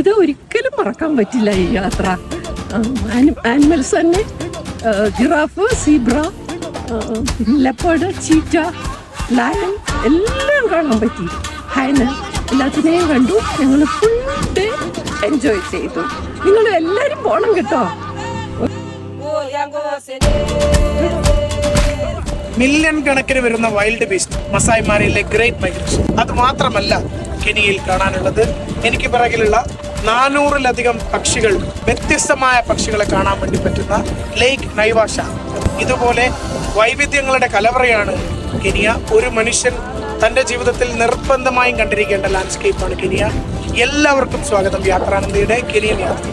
ഇത് ഒരിക്കലും മറക്കാൻ പറ്റില്ല ഈ യാത്ര. ആനിമൽസ് തന്നെ, giraffe, zebra, leopard, cheetah, lion എല്ലാം കാണാൻ പറ്റി. ഹൈന എല്ലാത്തിനെയും കണ്ടു. ഞങ്ങൾ ഫുൾ ഡേ എൻജോയ് ചെയ്തു. നിങ്ങൾ എല്ലാവരും പോകണം കേട്ടോ. മില്യൺ കണക്കിന് വരുന്ന വൈൽഡ് ബീസ്റ്റ് മസായ്മാരയിലെ ഗ്രേറ്റ് മൈഗ്രേഷൻ. അത് മാത്രമല്ല കെനിയയിൽ കാണാനുള്ളത്. എനിക്ക് പിറകിലുള്ള 400-ലധികം പക്ഷികൾ, വ്യത്യസ്തമായ പക്ഷികളെ കാണാൻ വേണ്ടി പറ്റുന്ന ലേക്ക് നൈവാഷ. ഇതുപോലെ വൈവിധ്യങ്ങളുടെ കലവറയാണ് കെനിയ. ഒരു മനുഷ്യൻ തൻ്റെ ജീവിതത്തിൽ നിർബന്ധമായും കണ്ടിരിക്കേണ്ട ലാൻഡ്സ്കേപ്പാണ് കെനിയ. എല്ലാവർക്കും സ്വാഗതം യാത്രാനന്ദിയുടെ കെനിയൻ യാത്ര.